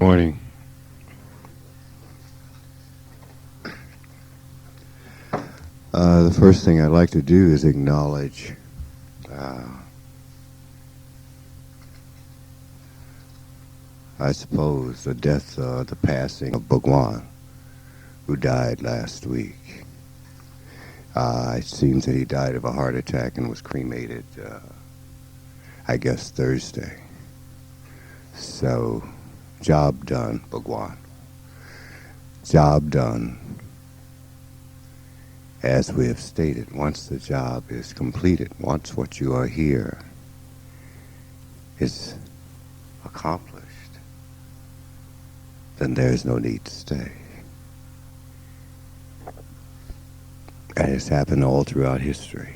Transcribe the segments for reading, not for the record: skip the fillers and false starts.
Morning. The first thing I'd like to do is acknowledge I suppose the death, the passing of Bhagwan, who died last week. It seems that he died of a heart attack and was cremated, I guess, Thursday. So, job done, Bhagwan. Job done. As we have stated, once the job is completed, once what you are here is accomplished, then there is no need to stay. And it's happened all throughout history.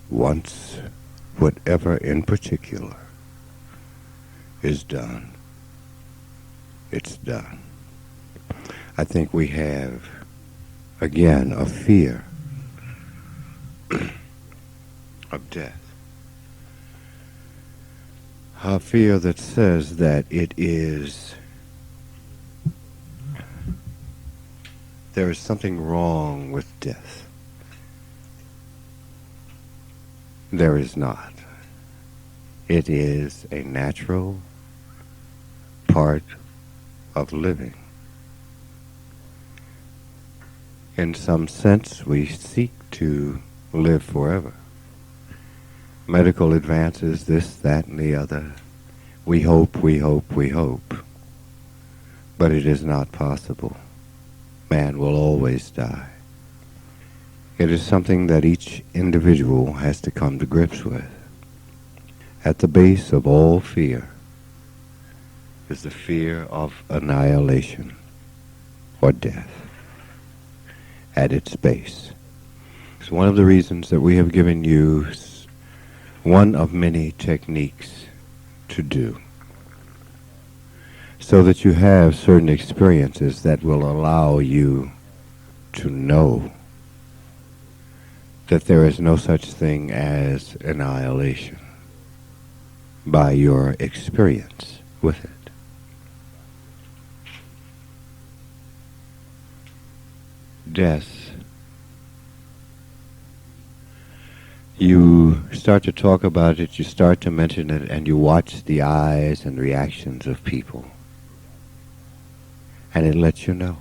Once whatever in particular is done, it's done. I think we have, again, a fear of death. A fear that says that there is something wrong with death. There is not. It is a natural part of living. In some sense, we seek to live forever. Medical advances, this, that, and the other. We hope, we hope, we hope. But it is not possible. Man will always die. It is something that each individual has to come to grips with. At the base of all fear is the fear of annihilation or death. At its base. It's one of the reasons that we have given you one of many techniques to do, so that you have certain experiences that will allow you to know that there is no such thing as annihilation by your experience with it. Death. You start to talk about it, you start to mention it, and you watch the eyes and reactions of people. And it lets you know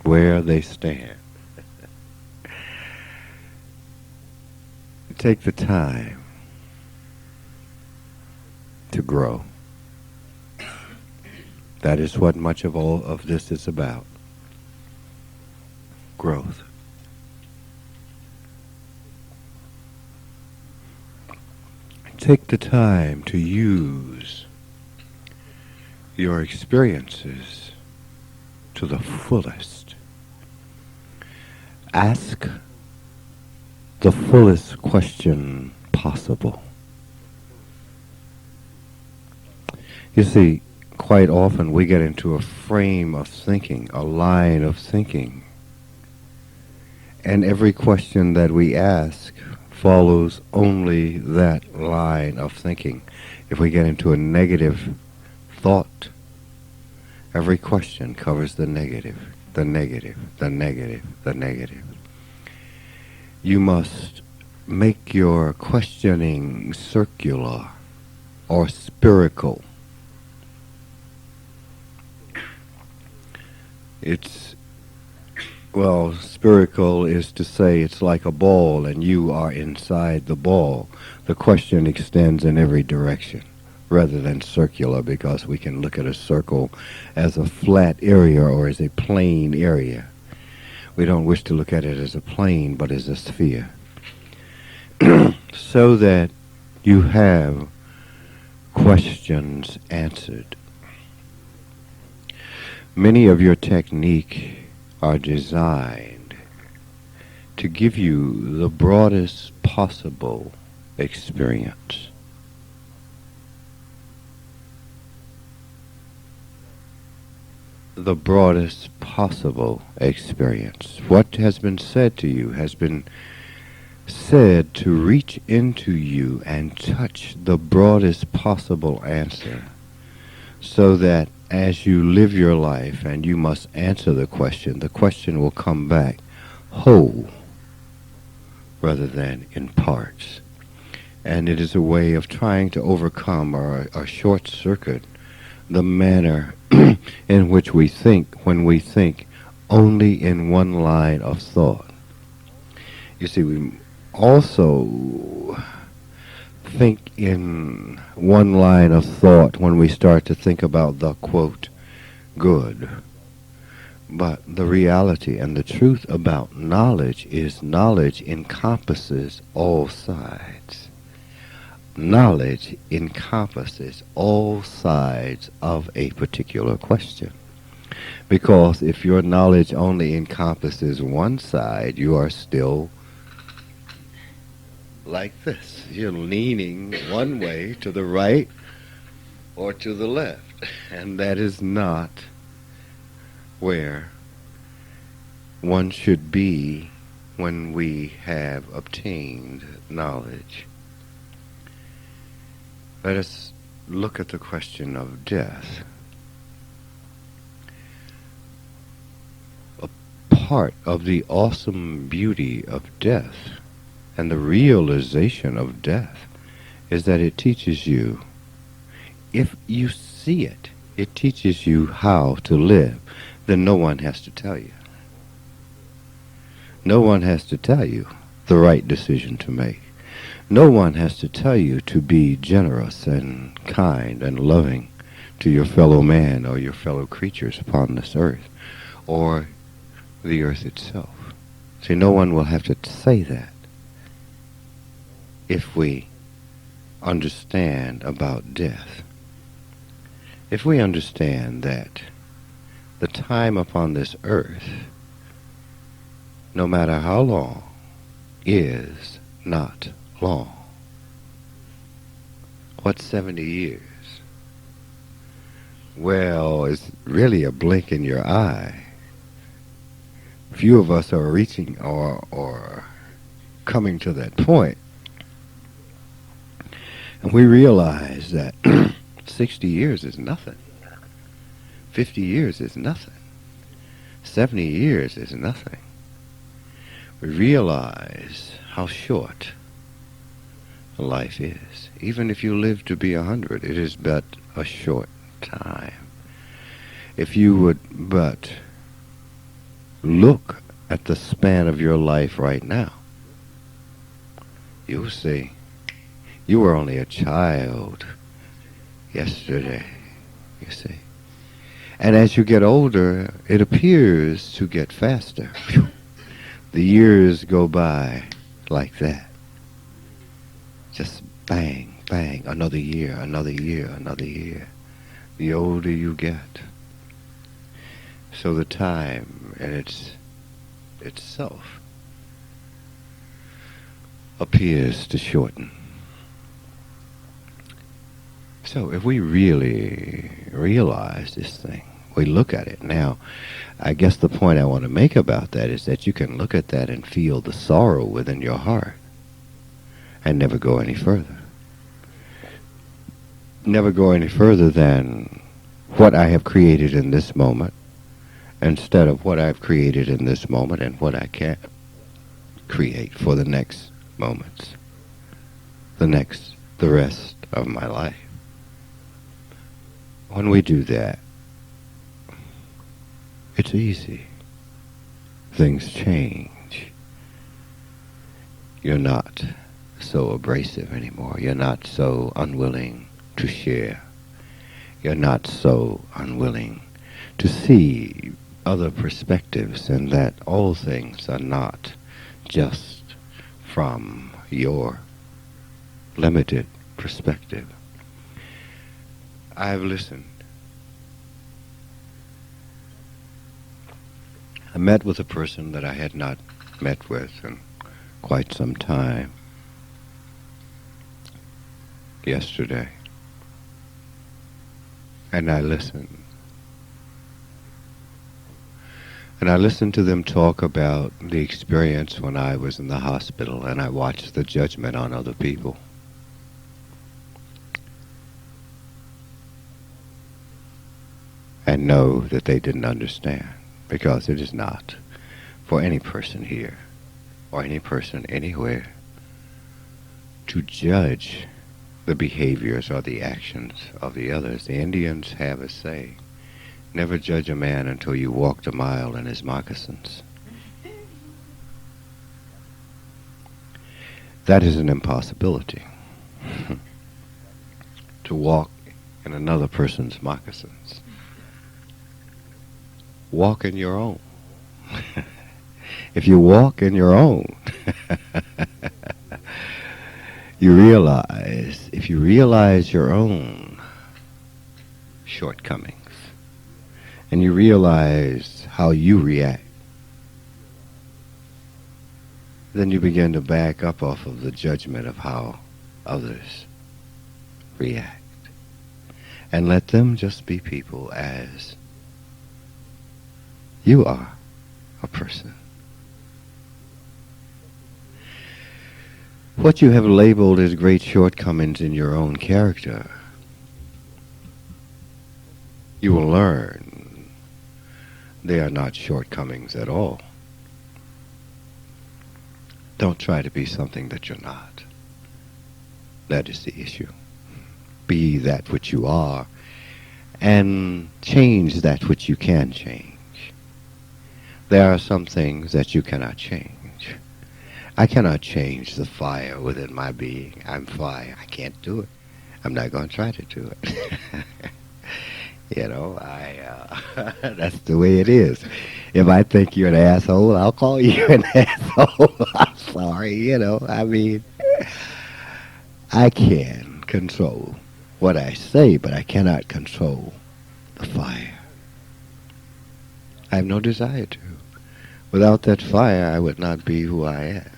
where they stand. Take the time to grow. That is what much of all of this is about. Growth. Take the time to use your experiences to the fullest. Ask the fullest question possible. You see, quite often we get into a frame of thinking, a line of thinking, and every question that we ask follows only that line of thinking. If we get into a negative thought, every question covers the negative, the negative, the negative, the negative. You must make your questioning circular or spherical. Spherical is to say it's like a ball and you are inside the ball. The question extends in every direction rather than circular, because we can look at a circle as a flat area or as a plane area. We don't wish to look at it as a plane, but as a sphere. So that you have questions answered. Many of your technique are designed to give you the broadest possible experience. The broadest possible experience. What has been said to you has been said to reach into you and touch the broadest possible answer, so that as you live your life and you must answer the question will come back whole rather than in parts. And it is a way of trying to overcome or short circuit the manner in which we think when we think only in one line of thought. You see, we also think in one line of thought when we start to think about the, quote, good. But the reality and the truth about knowledge is knowledge encompasses all sides. Knowledge encompasses all sides of a particular question. Because if your knowledge only encompasses one side, you are still like this. You're leaning one way to the right or to the left. And that is not where one should be when we have obtained knowledge. Let us look at the question of death. A part of the awesome beauty of death and the realization of death is that it teaches you, if you see it, it teaches you how to live. Then no one has to tell you. No one has to tell you the right decision to make. No one has to tell you to be generous and kind and loving to your fellow man or your fellow creatures upon this earth, or the earth itself. See, no one will have to say that if we understand about death. If we understand that the time upon this earth, no matter how long, is not long. What's 70 years? Well, it's really a blink in your eye. Few of us are reaching or coming to that point. And we realize that 60 years is nothing. 50 years is nothing. 70 years is nothing. We realize how short life is. Even if you live to be 100, it is but a short time. If you would but look at the span of your life right now, you'll see you were only a child yesterday, you see. And as you get older, it appears to get faster. The years go by like that. Just bang, bang, another year, another year, another year. The older you get. So the time and itself appears to shorten. So if we really realize this thing, we look at it. Now, I guess the point I want to make about that is that you can look at that and feel the sorrow within your heart and never go any further. Never go any further than what I have created in this moment, instead of what I've created in this moment and what I can't create for the next moments, the rest of my life. When we do that, it's easy. Things change. You're not so abrasive anymore. You're not so unwilling to share. You're not so unwilling to see other perspectives, and that all things are not just from your limited perspective. I've listened. I met with a person that I had not met with in quite some time yesterday, and I listened. And I listened to them talk about the experience when I was in the hospital, and I watched the judgment on other people. And know that they didn't understand, because it is not for any person here or any person anywhere to judge the behaviors or the actions of the others. The Indians have a saying, never judge a man until you walked a mile in his moccasins. That is an impossibility. To walk in another person's moccasins. Walk in your own. If you walk in your own, if you realize your own shortcomings, and you realize how you react, then you begin to back up off of the judgment of how others react. And let them just be people as you are a person. What you have labeled as great shortcomings in your own character, you will learn they are not shortcomings at all. Don't try to be something that you're not. That is the issue. Be that which you are, and change that which you can change. There are some things that you cannot change. I cannot change the fire within my being. I'm fire. I can't do it. I'm not going to try to do it. That's the way it is. If I think you're an asshole, I'll call you an asshole. I'm sorry, I can control what I say, but I cannot control the fire. I have no desire to. Without that fire, I would not be who I am.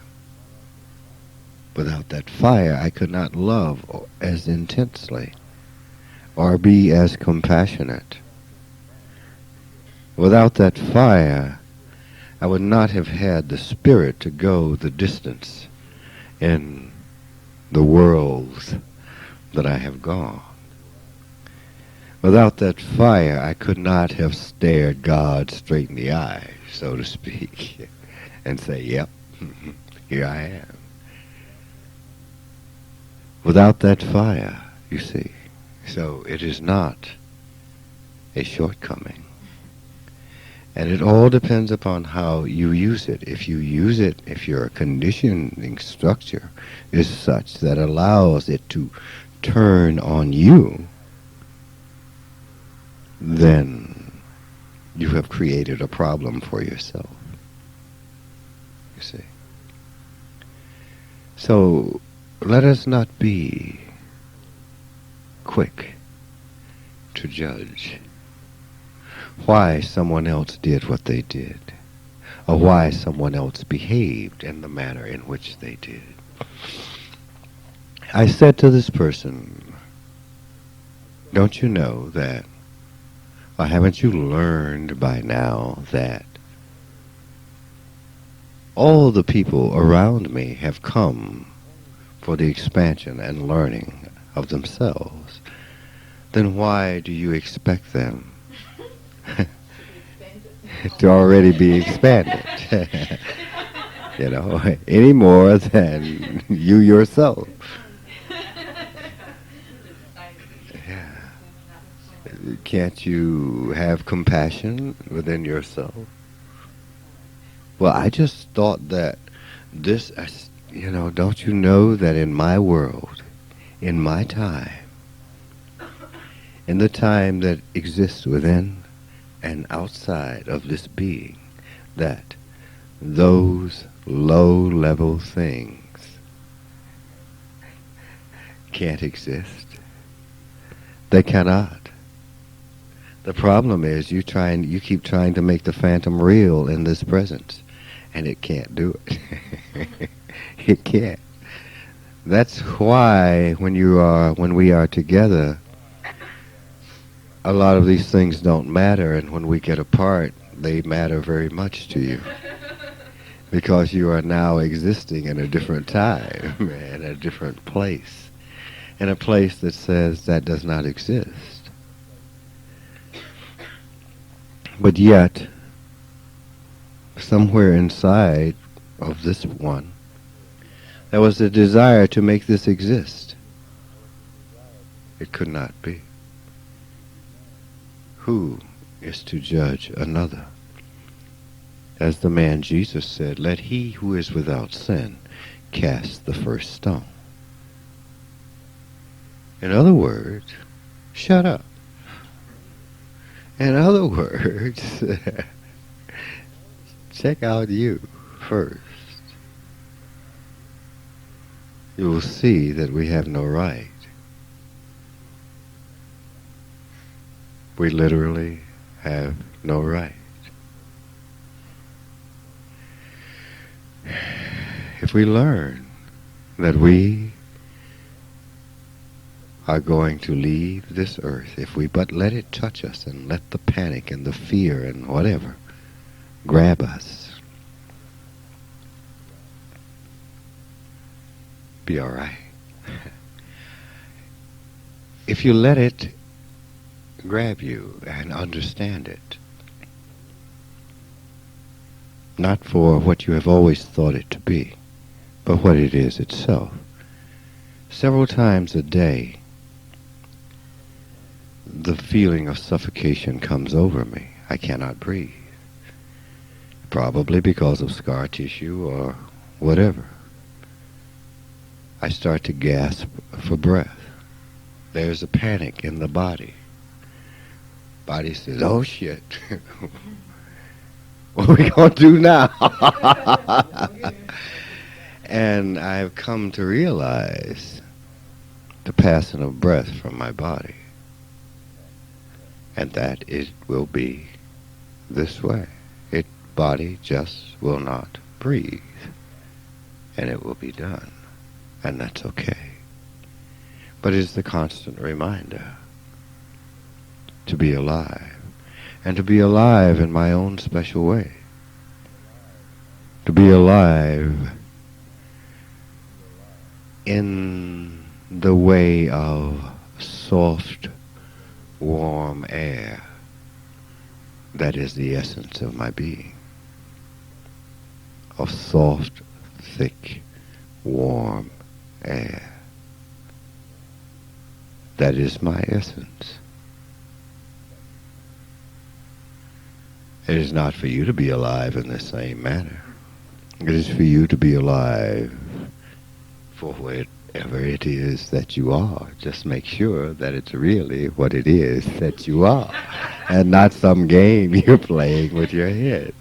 Without that fire, I could not love as intensely or be as compassionate. Without that fire, I would not have had the spirit to go the distance in the worlds that I have gone. Without that fire, I could not have stared God straight in the eye, so to speak, and say, yep, here I am. Without that fire, you see. So it is not a shortcoming. And it all depends upon how you use it. If you use it, if your conditioning structure is such that allows it to turn on you, then you have created a problem for yourself. You see. So let us not be quick to judge why someone else did what they did, or why someone else behaved in the manner in which they did. I said to this person, don't you know that, or haven't you learned by now that all the people around me have come for the expansion and learning of themselves? Then why do you expect them to already be expanded? Any more than you yourself. Yeah. Can't you have compassion within yourself? Well, I just thought that this, don't you know that in my world, in my time, in the time that exists within and outside of this being that those low-level things can't exist. They cannot. The problem is you keep trying to make the phantom real in this presence, and it can't do it. It can't. That's why when we are together, a lot of these things don't matter, and when we get apart, they matter very much to you. Because you are now existing in a different time, in a different place. In a place that says that does not exist. But yet, somewhere inside of this one, there was a desire to make this exist. It could not be. Who is to judge another? As the man Jesus said, let he who is without sin cast the first stone. In other words, shut up. In other words, check out you first. You will see that we have no right. We literally have no right. If we learn that we are going to leave this earth, if we but let it touch us and let the panic and the fear and whatever grab us, be all right. If you let it grab you and understand it, not for what you have always thought it to be, but what it is itself. Several times a day, the feeling of suffocation comes over me. I cannot breathe. Probably because of scar tissue or whatever. I start to gasp for breath. There's a panic in the body. Body says, oh shit. What are we going to do now? And I've come to realize the passing of breath from my body. And that it will be this way. Body just will not breathe. And it will be done. And that's okay. But it's the constant reminder to be alive. And to be alive in my own special way. To be alive in the way of soft, warm air that is the essence of my being. Of soft, thick, warm air. That is my essence. It is not for you to be alive in the same manner. It is for you to be alive for whatever it is that you are. Just make sure that it's really what it is that you are, and not some game you're playing with your head.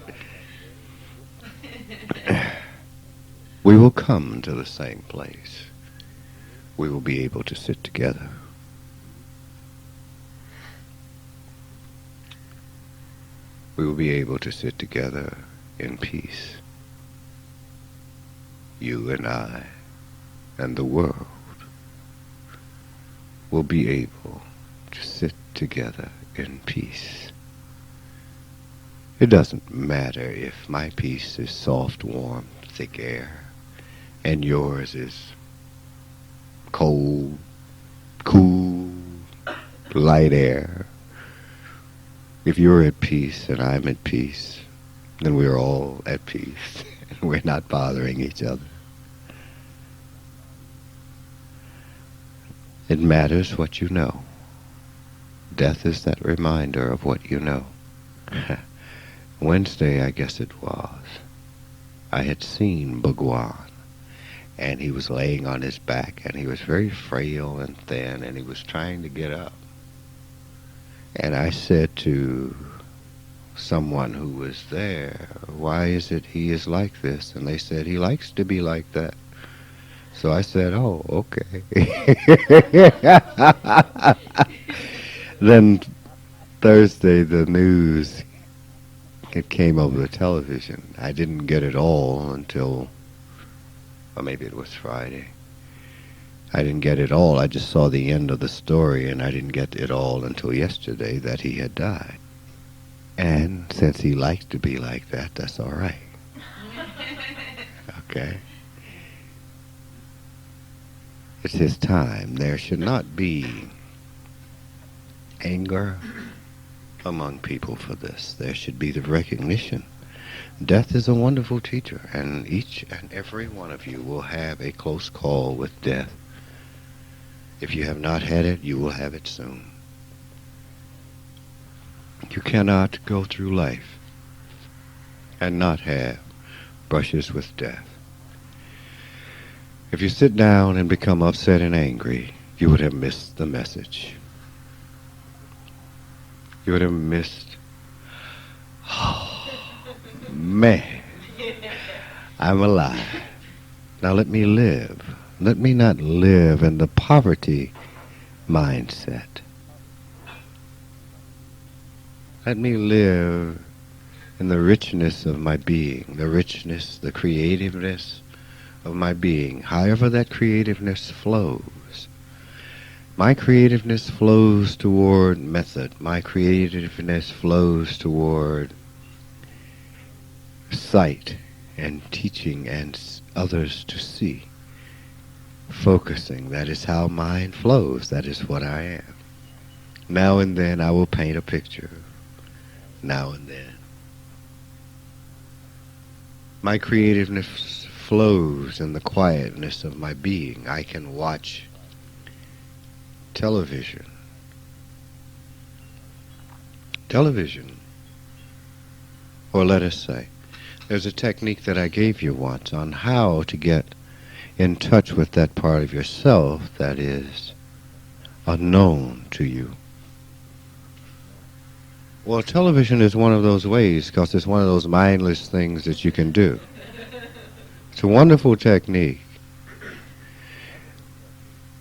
We will come to the same place. We will be able to sit together. We will be able to sit together in peace. You and I and the world will be able to sit together in peace. It doesn't matter if my peace is soft, warm, thick air, and yours is cold, cool, light air. If you're at peace and I'm at peace, then we're all at peace. We're not bothering each other. It matters what you know. Death is that reminder of what you know. Wednesday, I guess it was, I had seen Bhagwan, and he was laying on his back, and he was very frail and thin, and he was trying to get up. And I said to someone who was there, why is it he is like this? And they said, he likes to be like that. So I said, oh, okay. Then Thursday, the news, it came over the television. I didn't get it all until, or maybe it was Friday. I didn't get it all. I just saw the end of the story, and I didn't get it all until yesterday that he had died. And since he likes to be like that, that's all right. Okay? It's his time. There should not be anger among people for this. There should be the recognition. Death is a wonderful teacher, and each and every one of you will have a close call with death. If you have not had it, you will have it soon. You cannot go through life and not have brushes with death. If you sit down and become upset and angry, you would have missed the message. You would have missed, oh, man, I'm alive. Now let me live. Let me not live in the poverty mindset. Let me live in the richness of my being, the richness, the creativeness of my being, however that creativeness flows. My creativeness flows toward method. My creativeness flows toward sight and teaching and others to see. Focusing, that is how mind flows. That is what I am. Now and then I will paint a picture. Now and then. My creativeness flows in the quietness of my being. I can watch television. Or let us say, there's a technique that I gave you once on how to get in touch with that part of yourself that is unknown to you. Well, television is one of those ways because it's one of those mindless things that you can do. It's a wonderful technique.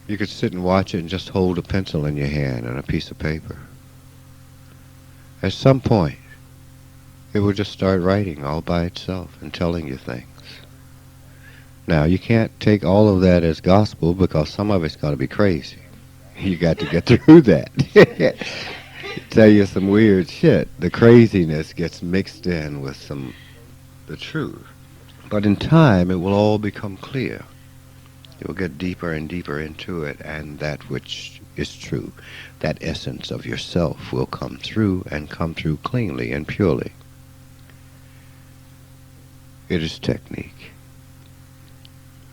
You could sit and watch it and just hold a pencil in your hand and a piece of paper. At some point, it will just start writing all by itself and telling you things. Now, you can't take all of that as gospel because some of it's got to be crazy. You got to get through that. Tell you some weird shit. The craziness gets mixed in with the truth. But in time, it will all become clear. You'll get deeper and deeper into it, and that which is true, that essence of yourself will come through and come through cleanly and purely. It is technique.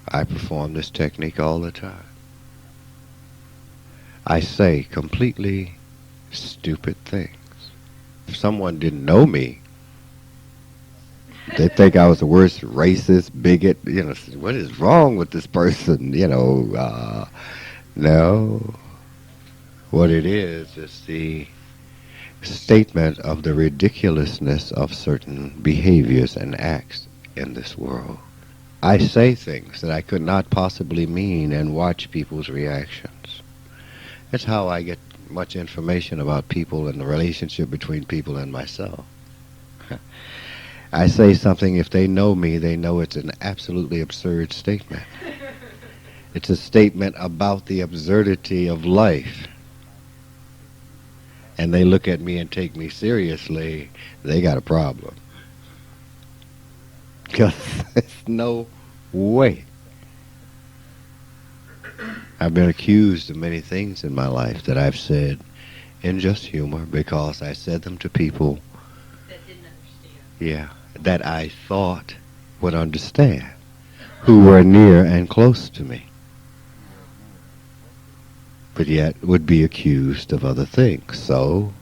I perform this technique all the time. I say completely stupid things. If someone didn't know me, they'd think I was the worst racist, bigot. You know, what is wrong with this person? You know, no. What it is the statement of the ridiculousness of certain behaviors and acts in this world. I say things that I could not possibly mean and watch people's reactions. It's how I get much information about people and the relationship between people and myself. I say something, if they know me, they know it's an absolutely absurd statement. It's a statement about the absurdity of life. And they look at me and take me seriously, they got a problem. Because there's no way. I've been accused of many things in my life that I've said in just humor because I said them to people that didn't understand. Yeah, that I thought would understand, who were near and close to me, but yet would be accused of other things. So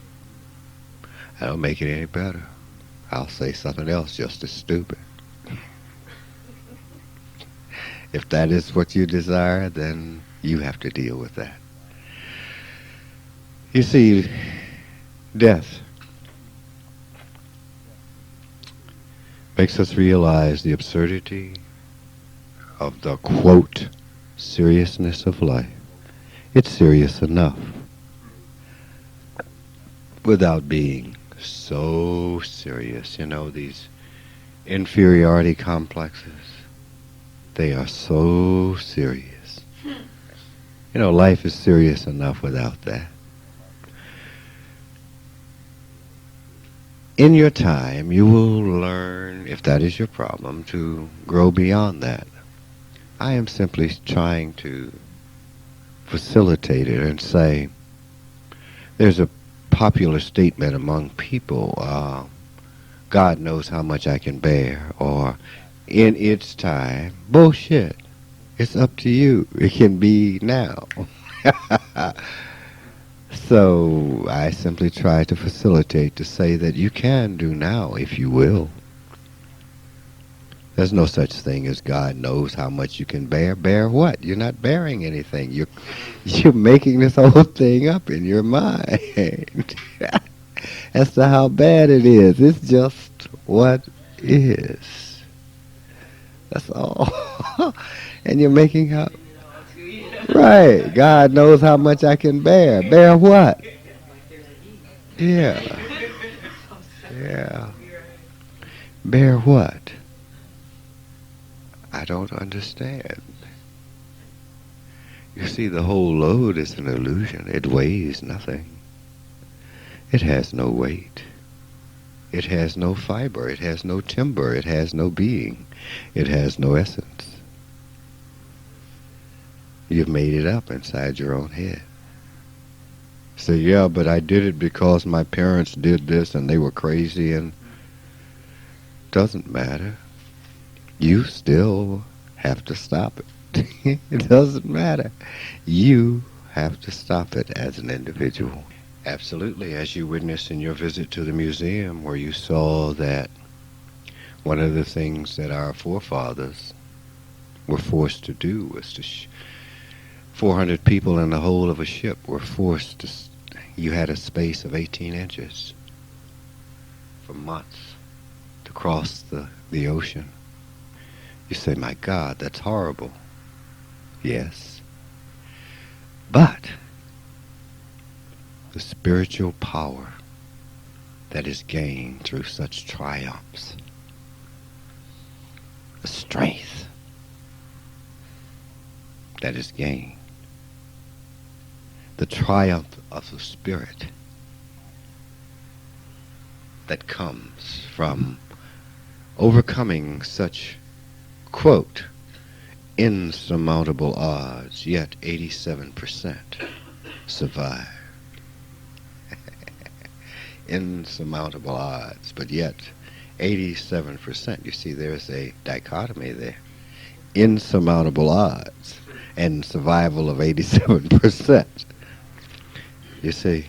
I don't make it any better. I'll say something else just as stupid. If that is what you desire, then you have to deal with that. You see, death makes us realize the absurdity of the, quote, seriousness of life. It's serious enough without being so serious. You know, these inferiority complexes, they are so serious. You know, life is serious enough without that. In your time, you will learn, if that is your problem, to grow beyond that. I am simply trying to facilitate it and say, there's a popular statement among people, God knows how much I can bear, or in its time. Bullshit. It's up to you. It can be now. So I simply try to facilitate to say that you can do now if you will. There's no such thing as God knows how much you can bear. Bear what? You're not bearing anything. You're making this whole thing up in your mind as to how bad it is. It's just what is. That's all. And you're making up. Right. God knows how much I can bear. Bear what? Yeah. Yeah. Bear what? I don't understand. You see, the whole load is an illusion. It weighs nothing. It has no weight. It has no fiber. It has no timber. It has no being. It has no essence. You've made it up inside your own head. Say, yeah, but I did it because my parents did this and they were crazy, and doesn't matter. You still have to stop it. It doesn't matter. You have to stop it as an individual. Absolutely, as you witnessed in your visit to the museum, where you saw that one of the things that our forefathers were forced to do was to 400 people in the hold of a ship were forced to, you had a space of 18 inches for months to cross the ocean. You say, my God, that's horrible. Yes. But the spiritual power that is gained through such triumphs, the strength that is gained, the triumph of the spirit that comes from overcoming such, quote, insurmountable odds, yet 87% survive. Insurmountable odds, but yet 87%. You see, there's a dichotomy there. Insurmountable odds and survival of 87%. You see,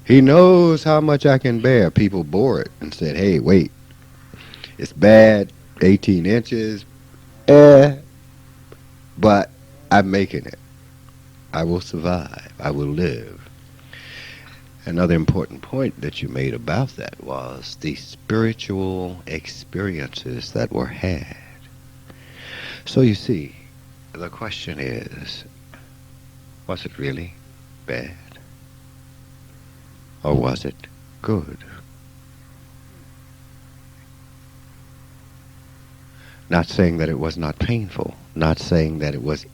he knows how much I can bear. People bore it and said, hey, wait, it's bad, 18 inches, but I'm making it. I will survive. I will live. Another important point that you made about that was the spiritual experiences that were had. So you see, the question is, was it really bad? Or was it good? Not saying that it was not painful, not saying that it was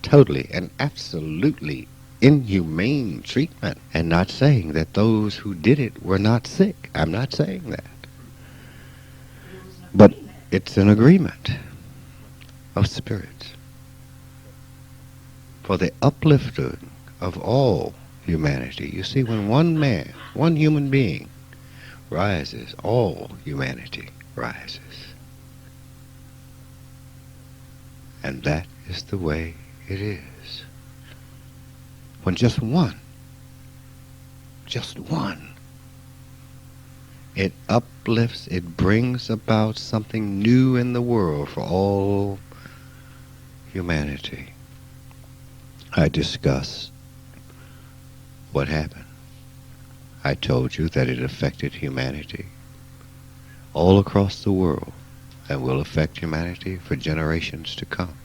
totally and absolutely inhumane treatment, and not saying that those who did it were not sick. I'm not saying that. But it's an agreement of spirits for the uplifting of all humanity. You see, when one man, one human being rises, all humanity rises. And that is the way it is. When just one, it uplifts, it brings about something new in the world for all humanity. I discussed what happened. I told you that it affected humanity all across the world and will affect humanity for generations to come.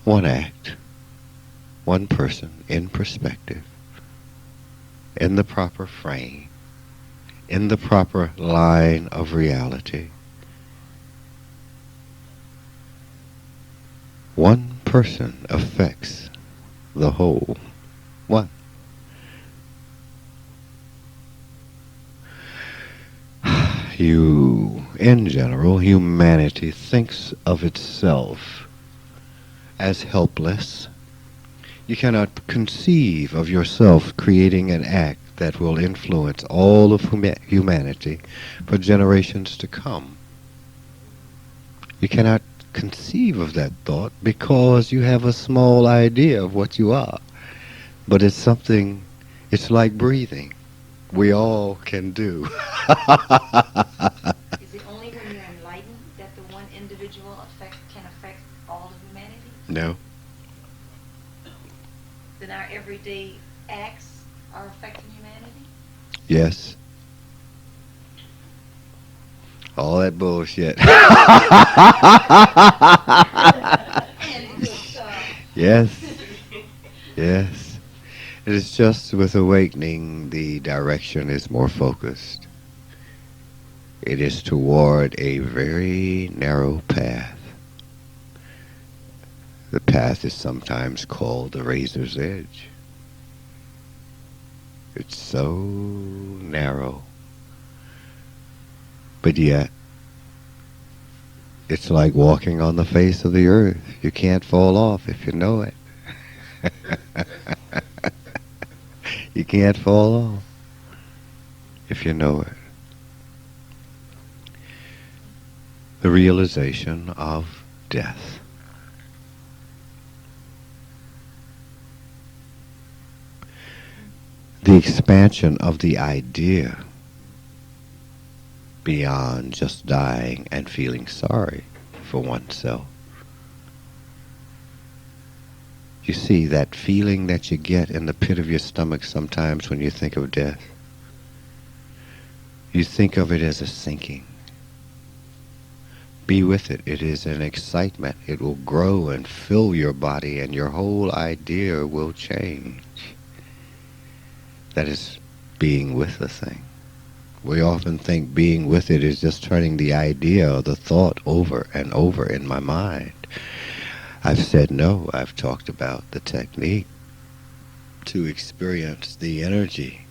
One act, one person in perspective, in the proper frame, in the proper line of reality. One person affects the whole. One. In general, humanity thinks of itself as helpless. You cannot conceive of yourself creating an act that will influence all of humanity for generations to come. You cannot conceive of that thought because you have a small idea of what you are. But it's something, it's like breathing. We all can do. Is it only when you're enlightened that the one individual can affect all of humanity? No. Then our everyday acts are affecting humanity? Yes. All that bullshit. And good stuff. Yes. Yes. It is just with awakening the direction is more focused. It is toward a very narrow path. The path is sometimes called the razor's edge. It's so narrow. But yet, it's like walking on the face of the earth. You can't fall off if you know it. You can't fall off if you know it. The realization of death. The expansion of the idea beyond just dying and feeling sorry for oneself. You see, that feeling that you get in the pit of your stomach sometimes when you think of death, you think of it as a sinking. Be with it. It is an excitement. It will grow and fill your body, and your whole idea will change. That is being with the thing. We often think being with it is just turning the idea or the thought over and over in my mind. I've said no. I've talked about the technique to experience the energy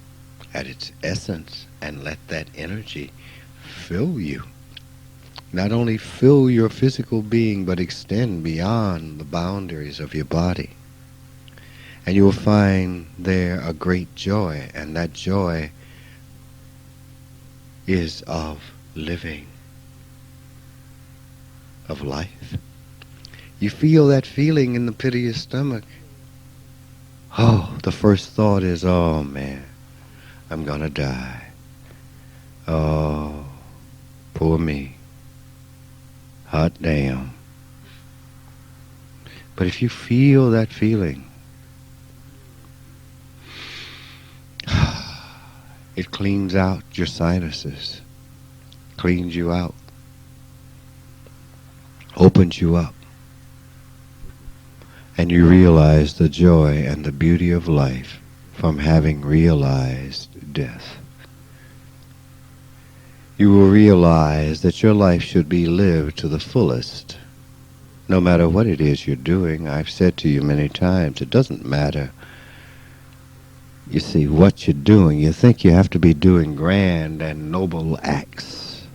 at its essence and let that energy fill you. Not only fill your physical being, but extend beyond the boundaries of your body. And you will find there a great joy, and that joy is of living, of life. You feel that feeling in the pit of your stomach. Oh, the first thought is, oh man, I'm gonna die. Oh, poor me. Hot damn. But if you feel that feeling, it cleans out your sinuses, cleans you out, opens you up, and you realize the joy and the beauty of life from having realized death. You will realize that your life should be lived to the fullest, no matter what it is you're doing. I've said to you many times, it doesn't matter. You see, what you're doing, you think you have to be doing grand and noble acts.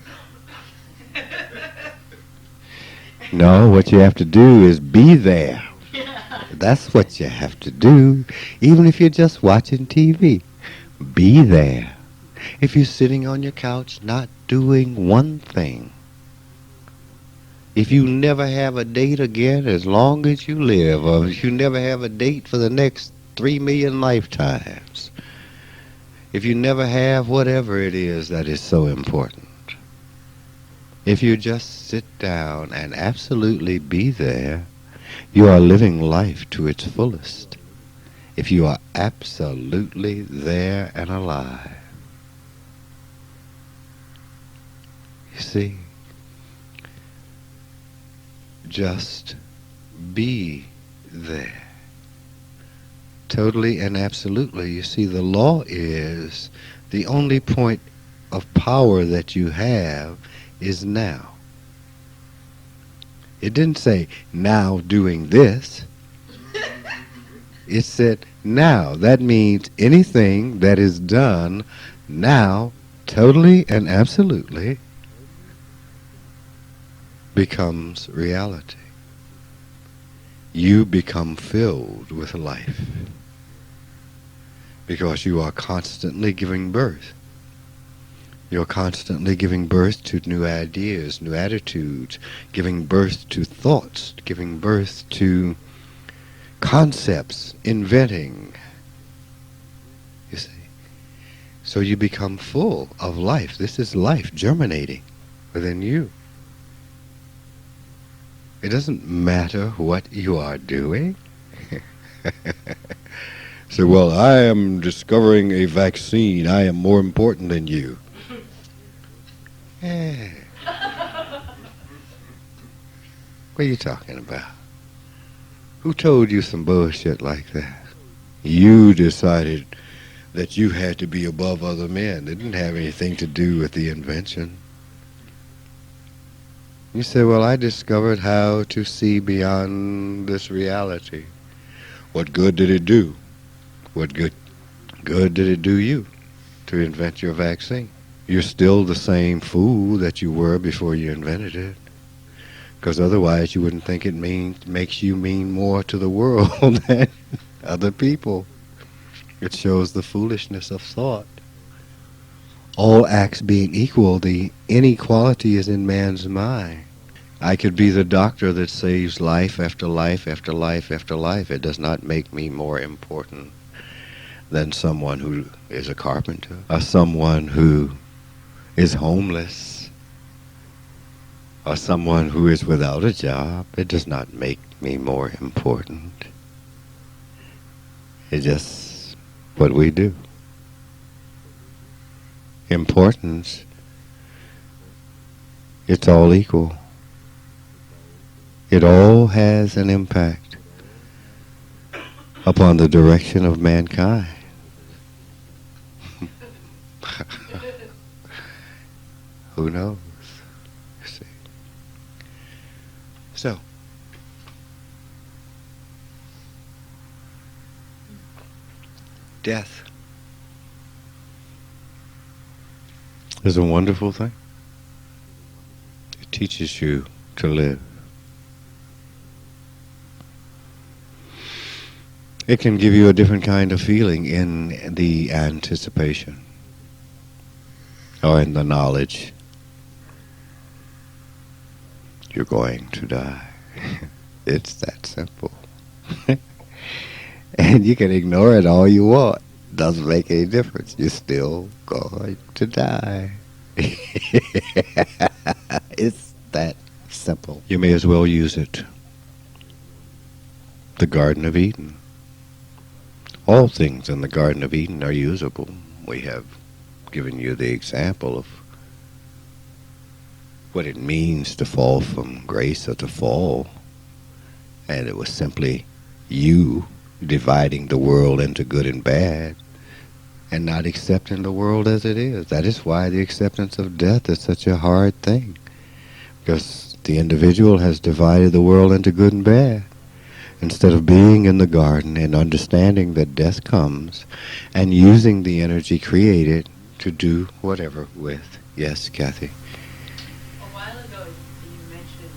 No, what you have to do is be there. That's what you have to do, even if you're just watching TV. Be there. If you're sitting on your couch not doing one thing, if you never have a date again as long as you live, or if you never have a date for the next 3 million lifetimes, if you never have whatever it is that is so important, if you just sit down and absolutely be there, you are living life to its fullest. If you are absolutely there and alive. You see? Just be there. Totally and absolutely. You see, the law is the only point of power that you have is now. It didn't say, now doing this. It said, now. That means anything that is done now, totally and absolutely, becomes reality. You become filled with life because you are constantly giving birth. You're constantly giving birth to new ideas, new attitudes, giving birth to thoughts, giving birth to concepts, inventing. You see? So you become full of life. This is life germinating within you. It doesn't matter what you are doing. So, well, I am discovering a vaccine. I am more important than you. Eh. What are you talking about? Who told you some bullshit like that? You decided that you had to be above other men. It didn't have anything to do with the invention. You said, well, I discovered how to see beyond this reality. What good did it do? What good did it do you to invent your vaccine? You're still the same fool that you were before you invented it. Because otherwise you wouldn't think it makes you mean more to the world than other people. It shows the foolishness of thought. All acts being equal, the inequality is in man's mind. I could be the doctor that saves life after life after life after life. It does not make me more important than someone who is a carpenter, or someone who is homeless, or someone who is without a job. It does not make me more important. It's just what we do. Importance, it's all equal. It all has an impact upon the direction of mankind. Who knows? You see. So, death is a wonderful thing. It teaches you to live. It can give you a different kind of feeling in the anticipation or in the knowledge you're going to die. It's that simple. And you can ignore it all you want. Doesn't make any difference. You're still going to die. It's that simple. You may as well use it. The Garden of Eden. All things in the Garden of Eden are usable. We have given you the example of what it means to fall from grace or to fall. And it was simply you dividing the world into good and bad and not accepting the world as it is. That is why the acceptance of death is such a hard thing. Because the individual has divided the world into good and bad. Instead of being in the garden and understanding that death comes and using the energy created to do whatever with. Yes, Kathy? A while ago you mentioned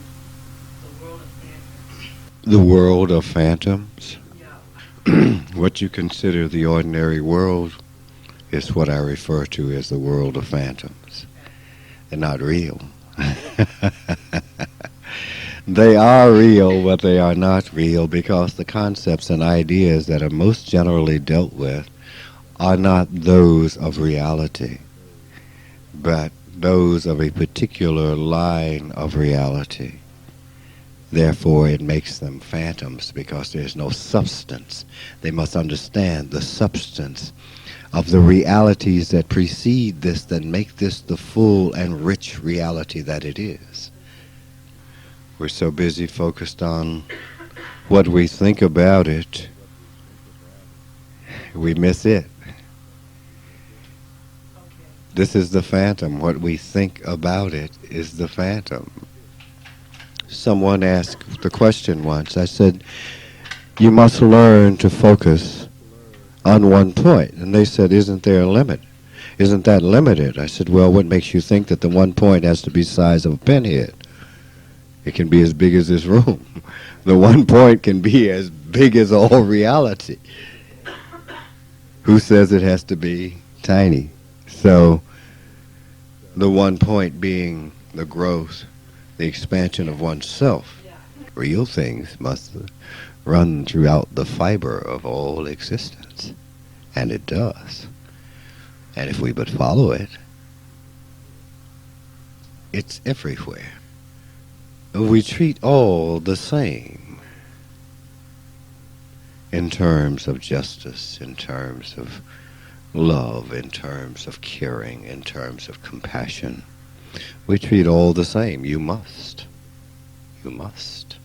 the world of phantoms. The world of phantoms? Yeah. What you consider the ordinary world is what I refer to as the world of phantoms. They're not real. They are real, but they are not real because the concepts and ideas that are most generally dealt with are not those of reality, but those of a particular line of reality. Therefore, it makes them phantoms because there's no substance. They must understand the substance of the realities that precede this, that make this the full and rich reality that it is. We're so busy focused on what we think about it, we miss it. This is the phantom. What we think about it is the phantom. Someone asked the question once. I said, you must learn to focus on one point. And they said, isn't there a limit? Isn't that limited? I said, well, what makes you think that the one point has to be the size of a pinhead? It can be as big as this room. The one point can be as big as all reality. Who says it has to be tiny? So the one point being the growth, the expansion of oneself. Real things must run throughout the fiber of all existence. And it does. And if we but follow it, it's everywhere. We treat all the same in terms of justice, in terms of love, in terms of caring, in terms of compassion. We treat all the same. You must. You must.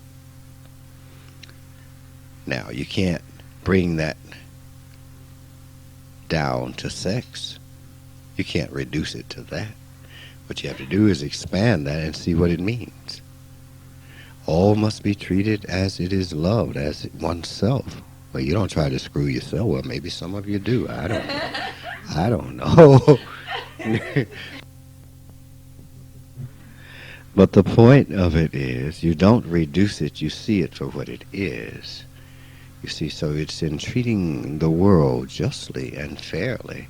Now, you can't bring that down to sex. You can't reduce it to that. What you have to do is expand that and see what it means. All must be treated as it is loved, as oneself. Well, you don't try to screw yourself. Well, maybe some of you do. I don't know. I don't know. But the point of it is, you don't reduce it, you see it for what it is. You see, so it's in treating the world justly and fairly,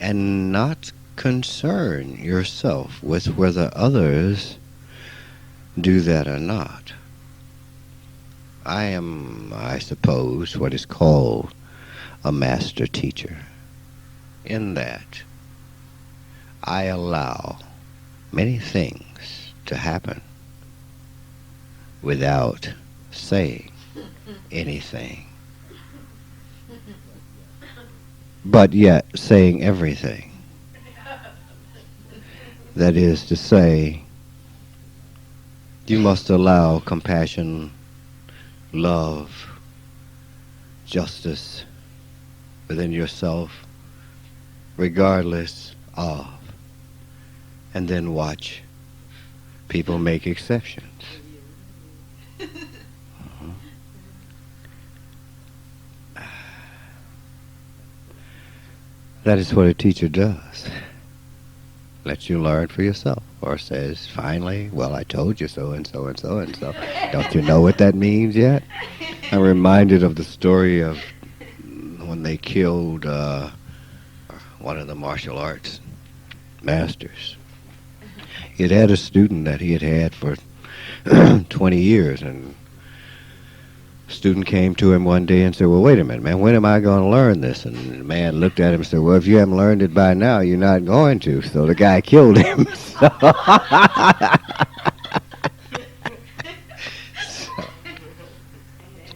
and not concern yourself with whether others do that or not. I am, I suppose, what is called a master teacher, in that I allow many things to happen without saying anything, but yet saying everything. That is to say, you must allow compassion, love, justice within yourself, regardless of, and then watch people make exceptions. That is what a teacher does. Lets you learn for yourself, or says, finally, well, I told you so and so and so and so. Don't you know what that means yet? I'm reminded of the story of when they killed one of the martial arts masters. He had a student that he had had for 20 years, and the student came to him one day and said, well, wait a minute, man, when am I going to learn this? And the man looked at him and said, well, if you haven't learned it by now, you're not going to. So the guy killed him. So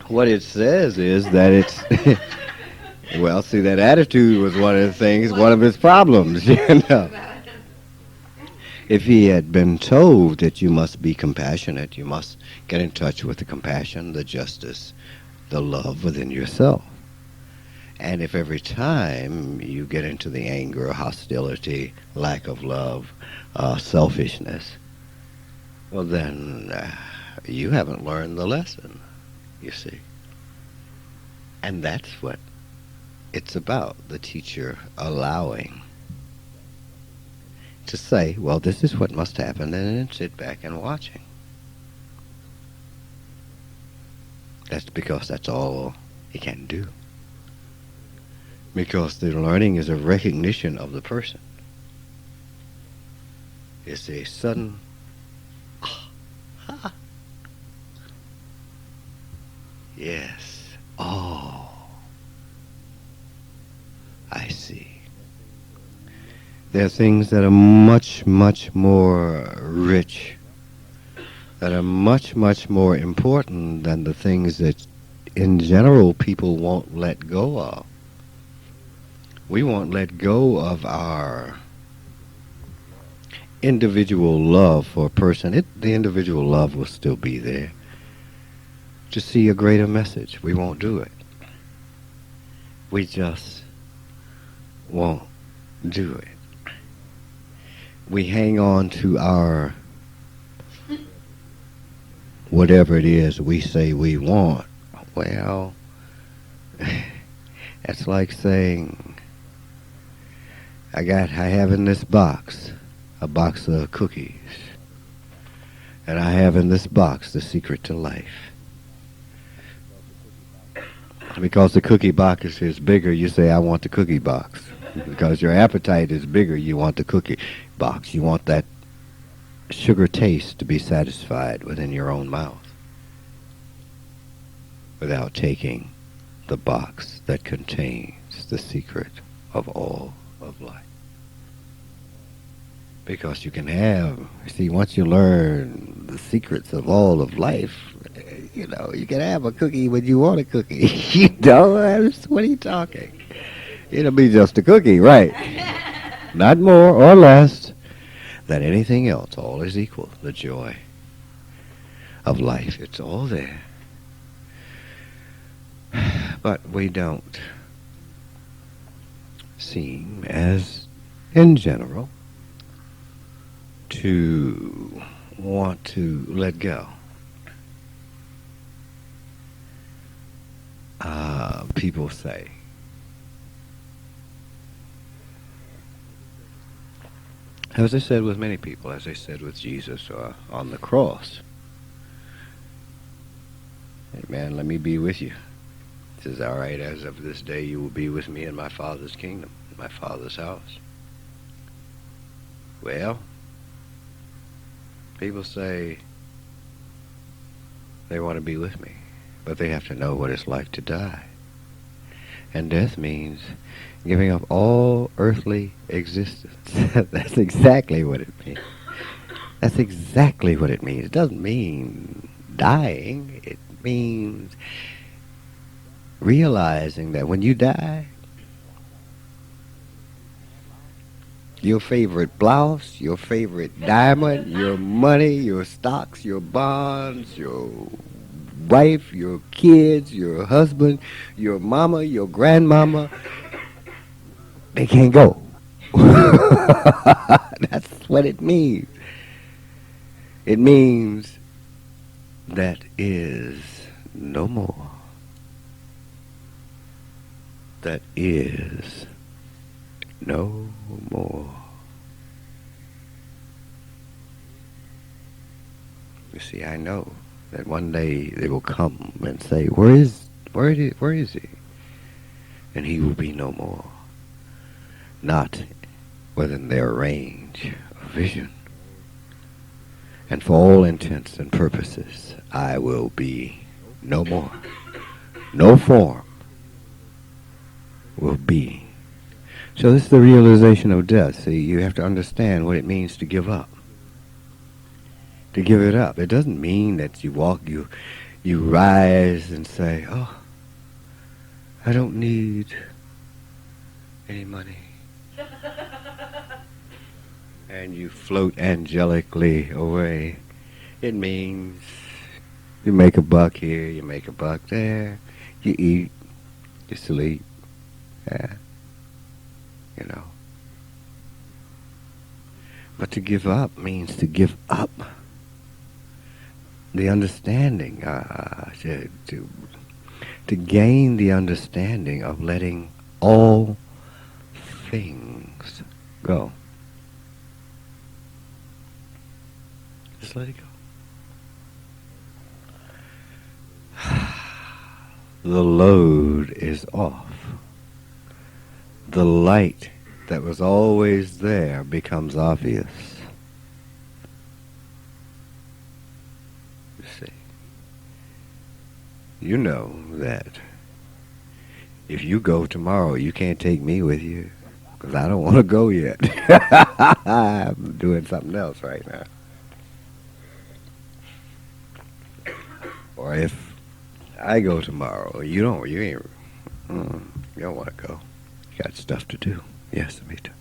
what it says is that it's, well, see, that attitude was one of the things, one of his problems, you know. If he had been told that you must be compassionate, you must get in touch with the compassion, the justice, the love within yourself. And if every time you get into the anger, hostility, lack of love, selfishness, well then you haven't learned the lesson, you see. And that's what it's about, the teacher allowing to say, well, this is what must happen, and then sit back and watching. That's because that's all he can do. Because the learning is a recognition of the person. It's a sudden, yes, oh, I see. There are things that are much, much more rich, that are much, much more important than the things that in general people won't let go of. we won't let go of our individual love for a person. The individual love will still be there. To see a greater message, we won't do it. We just won't do it. We hang on to our whatever it is we say we want. Well, that's like saying, I have in this box a box of cookies, and I have in this box the secret to life. Because the cookie box is bigger, you say, I want the cookie box. Because your appetite is bigger, you want the cookie box. You want that sugar taste to be satisfied within your own mouth without taking the box that contains the secret of all of life. Because you can have, once you learn the secrets of all of life, you can have a cookie when you want a cookie. What are you talking? It'll be just a cookie, right? Not more or less than anything else. All is equal. The joy of life, it's all there. But we don't seem, as in general, to want to let go. People say, as I said with many people, as I said with Jesus on the cross, hey man, let me be with you. It says, all right, as of this day you will be with me in my Father's kingdom, in my Father's house. Well, people say they want to be with me, but they have to know what it's like to die. And death means giving up all earthly existence. That's exactly what it means. That's exactly what it means. It doesn't mean dying. It means realizing that when you die, your favorite blouse, your favorite diamond, your money, your stocks, your bonds, your wife, your kids, your husband, your mama, your grandmama, they can't go. That's what it means. It means that is no more. That is no more. You see, I know that one day they will come and say, where is he? And he will be no more. Not within their range of vision. And for all intents and purposes, I will be no more. No form will be. So this is the realization of death. See, you have to understand what it means to give up. To give it up. It doesn't mean that you rise and say, oh, I don't need any money. And you float angelically away. It means you make a buck here, you make a buck there, you eat, you sleep, But to give up means to give up the understanding, to gain the understanding of letting all things go. Just let it go. The load is off. The light that was always there becomes obvious. You see, you know that if you go tomorrow, you can't take me with you, because I don't want to go yet. I'm doing something else right now. Or if I go tomorrow, you don't want to go. got stuff to do. Yes, Amita.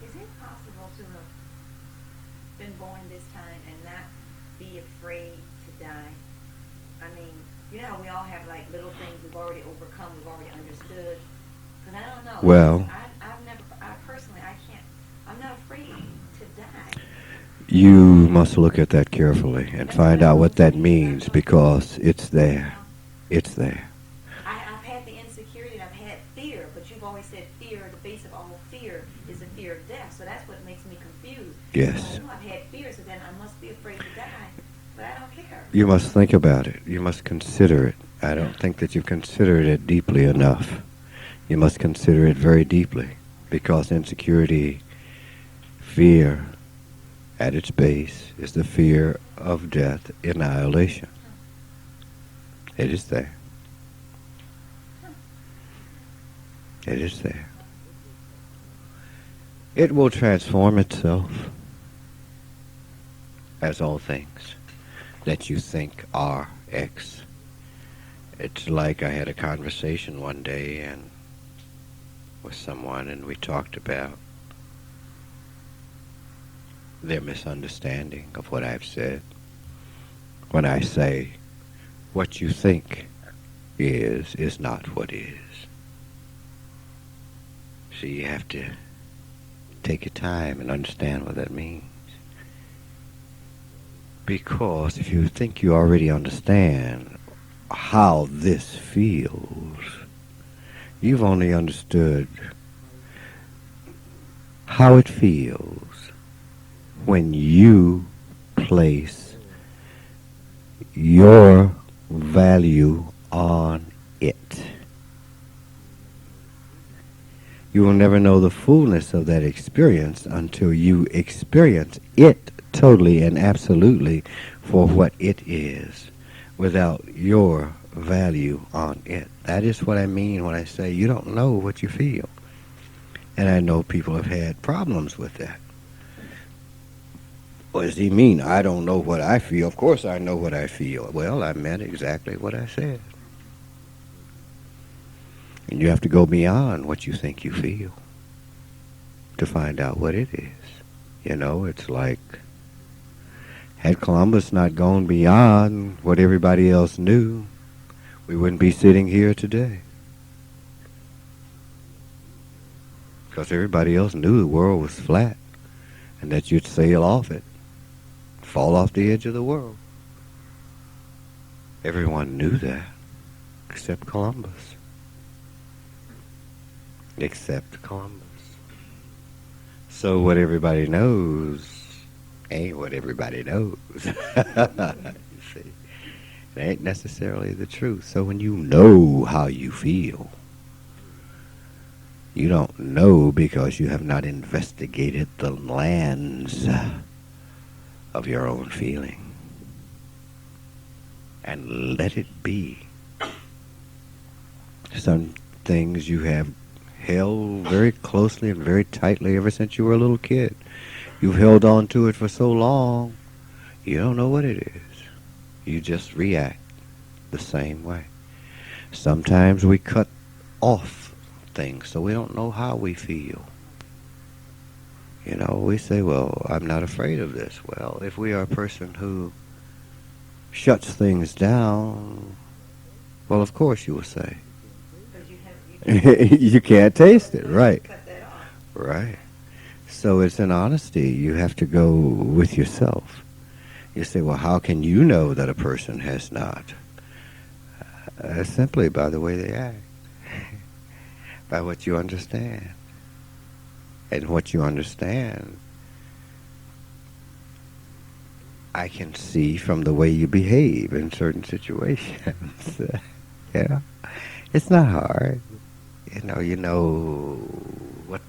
Is it possible to have been born this time and not be afraid to die? I mean, you know how we all have like little things we've already overcome, we've already understood. But I don't know. Well, I'm not afraid to die. you must look at that carefully and find out what that means, because it's there. It's there. I've had the insecurity, I've had fear, but you've always said fear, the base of all fear is the fear of death. So that's what makes me confused. Yes. So I know I've had fear, so then I must be afraid to die, but I don't care. You must think about it. You must consider it. I don't think that you've considered it deeply enough. You must consider it very deeply, because insecurity, fear, at its base, is the fear of death, annihilation. It is there. It is there. It will transform itself, as all things that you think are X. It's like I had a conversation one day and with someone, and we talked about their misunderstanding of what I've said. When I say, what you think is not what is. So you have to take your time and understand what that means. Because if you think you already understand how this feels, you've only understood how it feels when you place your value on it. You will never know the fullness of that experience until you experience it totally and absolutely for what it is, without your value on it. That is what I mean when I say you don't know what you feel. And I know people have had problems with that. What does he mean? I don't know what I feel. Of course I know what I feel. Well, I meant exactly what I said. And you have to go beyond what you think you feel to find out what it is. You know, it's like, had Columbus not gone beyond what everybody else knew, we wouldn't be sitting here today. Because everybody else knew the world was flat and that you'd sail off it, fall off the edge of the world. Everyone knew that, except Columbus. Except Columbus. So what everybody knows ain't what everybody knows. You see, it ain't necessarily the truth. So when you know how you feel, you don't know because you have not investigated the lands of your own feeling. And let it be. Some things you have held very closely and very tightly ever since you were a little kid. You've held on to it for so long, you don't know what it is. You just react the same way. Sometimes we cut off things so we don't know how we feel. You know, we say, well, I'm not afraid of this. Well, if we are a person who shuts things down, well, of course you will say. You can't taste it, right? Right. So it's an honesty. You have to go with yourself. You say, well, how can you know that a person has not? Simply by the way they act, by what you understand. And what you understand, I can see from the way you behave in certain situations. Yeah, it's not hard. You know what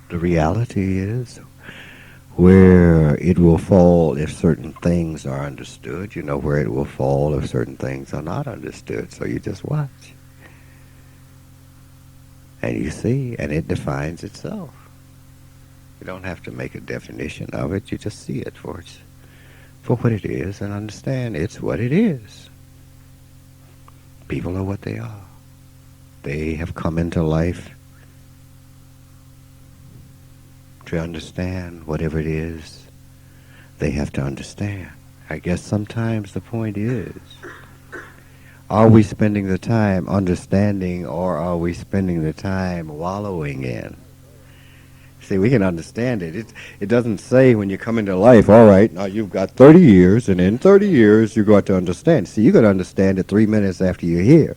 the reality is, where it will fall if certain things are understood. You know where it will fall if certain things are not understood. So you just watch. And you see, and it defines itself. You don't have to make a definition of it. You just see it for what it is and understand it's what it is. People are what they are. They have come into life to understand whatever it is they have to understand. I guess sometimes the point is, are we spending the time understanding, or are we spending the time wallowing in? See, we can understand it. It doesn't say when you come into life, all right, now you've got 30 years, and in 30 years you've got to understand. See, you can understand it 3 minutes after you're here.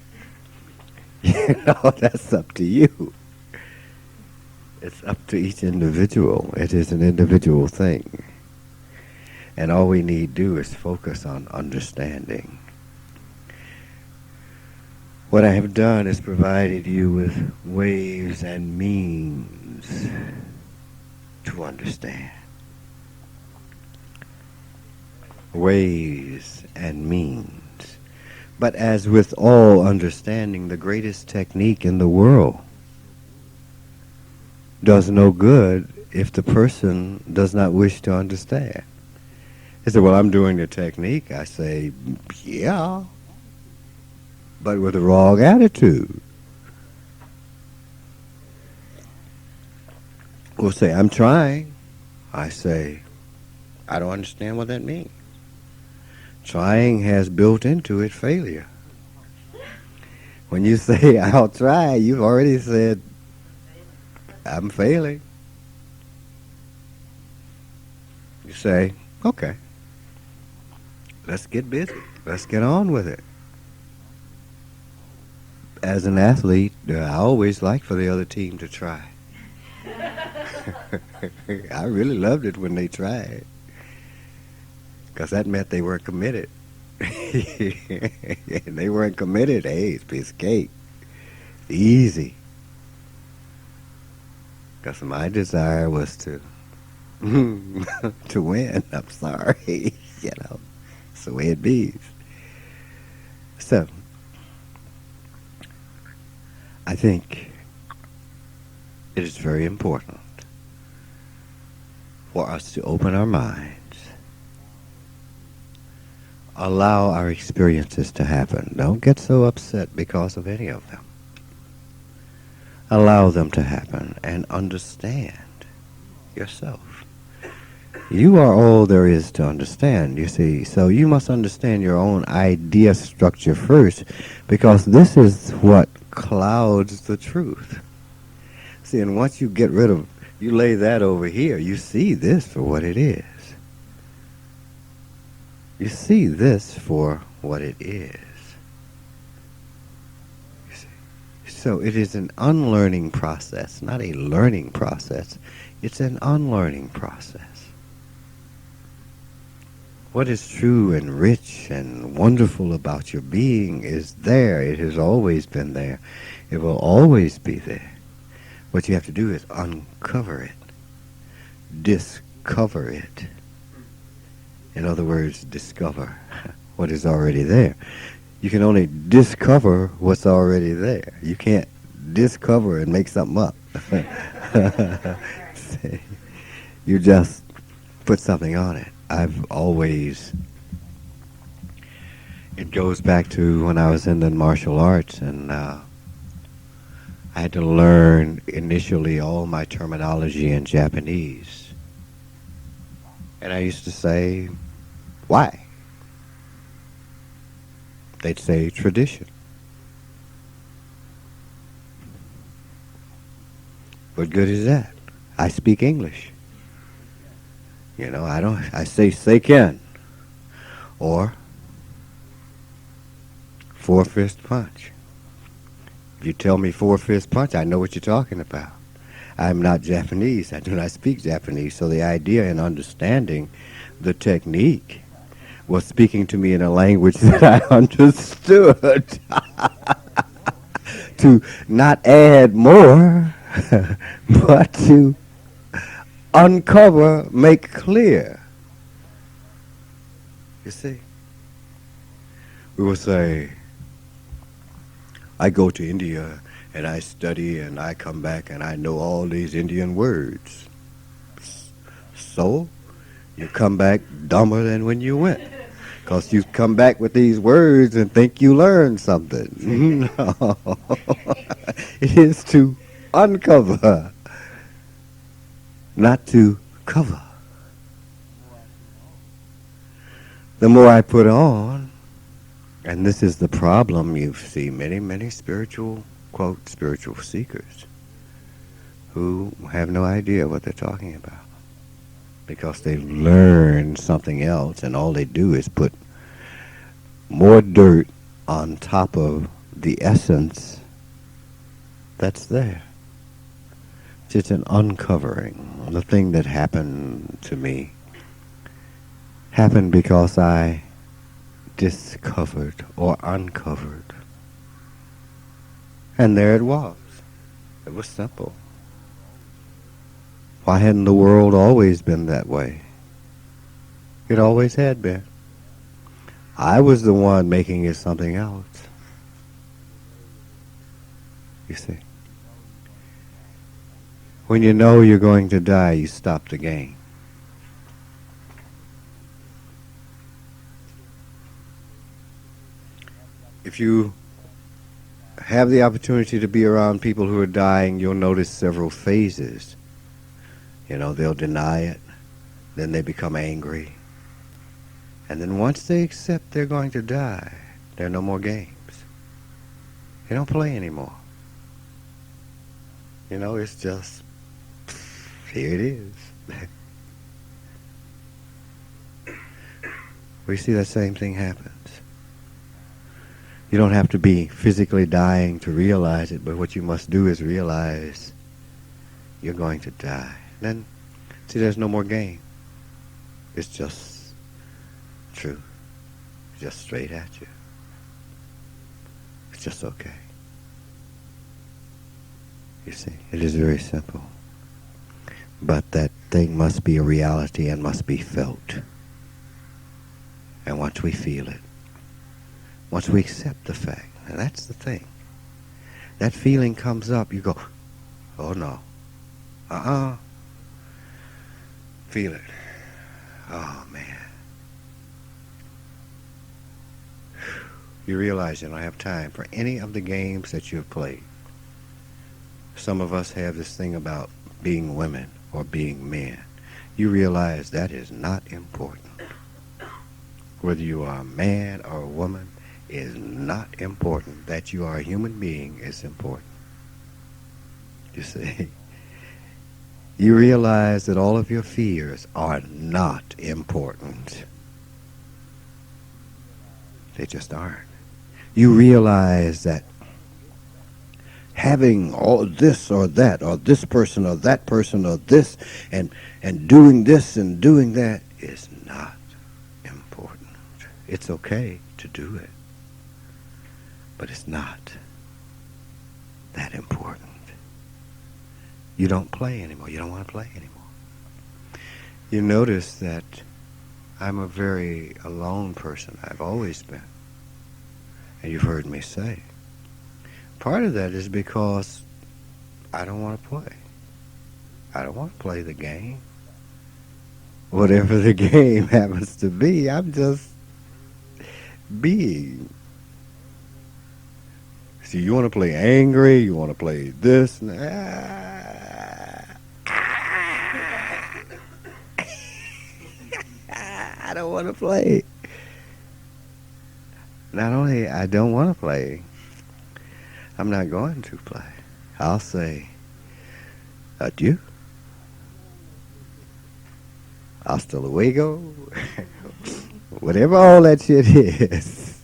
You know, that's up to you. It's up to each individual. It is an individual thing. And all we need do is focus on understanding. What I have done is provided you with ways and means to understand. Ways and means. But as with all understanding, the greatest technique in the world does no good if the person does not wish to understand. They say, well, I'm doing the technique. I say, yeah, but with the wrong attitude. We'll say, I'm trying. I say, I don't understand what that means. Trying has built into it failure. When you say, I'll try, you've already said, I'm failing. You say, okay, let's get busy. Let's get on with it. As an athlete, I always like for the other team to try. I really loved it when they tried, because that meant they weren't committed. And they weren't committed. Hey, it's a piece of cake. Easy. Because my desire was to to win. I'm sorry. You know, it's the way it be. So, I think it is very important for us to open our minds, allow our experiences to happen. Don't get so upset because of any of them. Allow them to happen and understand yourself. You are all there is to understand, you see. So you must understand your own idea structure first, because this is what clouds the truth. See, and once you get rid of, you lay that over here, you see this for what it is. You see this for what it is. You see? So it is an unlearning process, not a learning process. It's an unlearning process. What is true and rich and wonderful about your being is there. It has always been there. It will always be there. What you have to do is uncover it. Discover it. In other words, discover what is already there. You can only discover what's already there. You can't discover and make something up. You just put something on it. I've always, it goes back to when I was in the martial arts, and I had to learn initially all my terminology in Japanese. And I used to say, why? They'd say tradition. What good is that? I speak English. You know, I say seiken, or 4-fist punch. If you tell me 4-fist punch, I know what you're talking about. I'm not Japanese. I do not speak Japanese. So the idea in understanding the technique was speaking to me in a language that I understood. To not add more, but to uncover, make clear. You see? We will say, I go to India and I study and I come back and I know all these Indian words. So, you come back dumber than when you went. Because you come back with these words and think you learned something. No. It is to uncover. not to cover. The more I put on, and this is the problem, you see many spiritual, quote, spiritual seekers who have no idea what they're talking about because they've learned something else and all they do is put more dirt on top of the essence that's there. It's an uncovering. The thing that happened to me happened because I discovered or uncovered. And there it was. It was simple. Why hadn't the world always been that way? It always had been. I was the one making it something else. You see. When you know you're going to die, you stop the game. If you have the opportunity to be around people who are dying, you'll notice several phases. You know, they'll deny it, then they become angry. And then once they accept they're going to die, there are no more games. They don't play anymore. You know, it's just, here it is. We see that same thing happens. You don't have to be physically dying to realize it, but what you must do is realize you're going to die. Then, see, there's no more game. It's just truth. Just straight at you. It's just okay. You see, it is very simple. But that thing must be a reality and must be felt. And once we feel it, once we accept the fact, and that's the thing, that feeling comes up, you go, oh no, feel it. Oh man. You realize you don't have time for any of the games that you've played. Some of us have this thing about being women or being men. You realize that is not important. Whether you are a man or a woman is not important. That you are a human being is important. You see? You realize that all of your fears are not important. They just aren't. You realize that having all this or that, or this person or that person or this, and doing this and doing that is not important. It's okay to do it, but it's not that important. You don't play anymore. You don't want to play anymore. You notice that I'm a very alone person. I've always been. And you've heard me say. Part of that is because I don't want to play. I don't want to play the game. Whatever the game happens to be, I'm just being. So you want to play angry, you want to play this, and I don't want to play. Not only I don't want to play, I'm not going to play. I'll say, adieu. Hasta luego. Whatever all that shit is,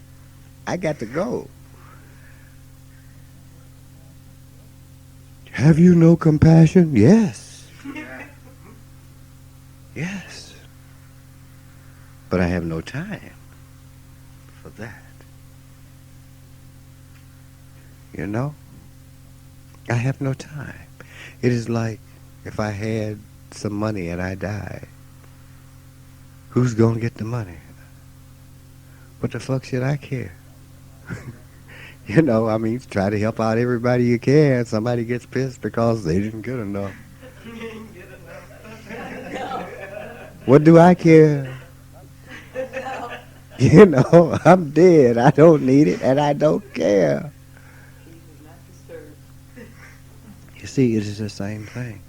I got to go. Have you no compassion? Yes. Yes. But I have no time for that. You know? I have no time. It is like if I had some money and I died. Who's going to get the money? What the fuck should I care? You know, I mean, try to help out everybody you can. Somebody gets pissed because they didn't get enough. What do I care? You know, I'm dead. I don't need it, and I don't care. You see, it is the same thing.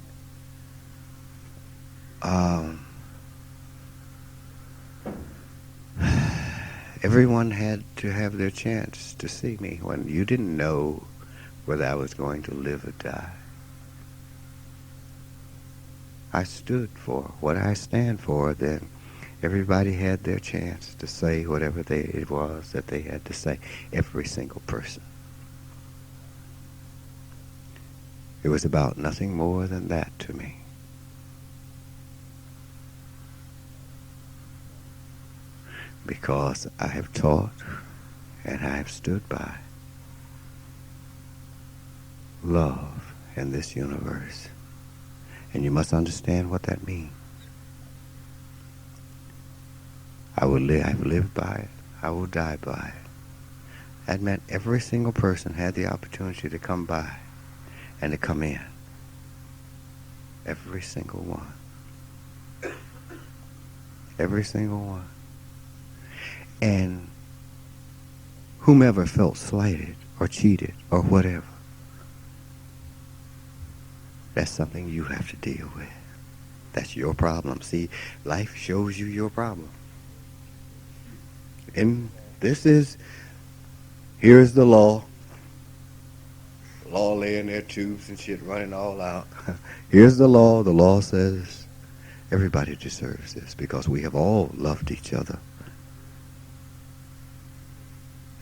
everyone had to have their chance to see me when you didn't know whether I was going to live or die. I stood for what I stand for. Then everybody had their chance to say whatever it was that they had to say. Every single person. It was about nothing more than that to me. Because I have taught and I have stood by love in this universe. And you must understand what that means. I've lived by it. I will die by it. That meant every single person had the opportunity to come by and to come in. Every single one. Every single one. And whomever felt slighted or cheated or whatever, that's something you have to deal with. That's your problem. See, life shows you your problem. And here's the law. The law laying there, tubes and shit running all out. Here's the law. The law says everybody deserves this because we have all loved each other.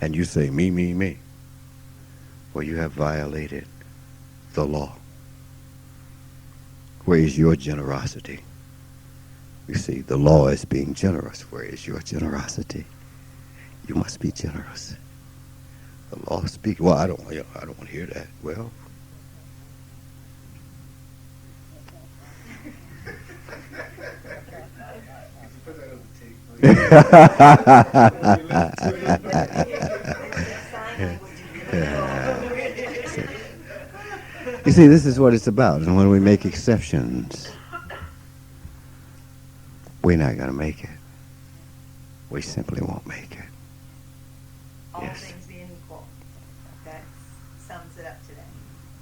And you say, me, me, me. Well, you have violated the law. Where is your generosity? You see, the law is being generous. Where is your generosity? You must be generous. The law speaks. Well, I don't want to hear that. Well, you see, this is what it's about. And when we make exceptions, we're not going to make it. We simply won't make it. All Yes. things being equal. That sums it up today.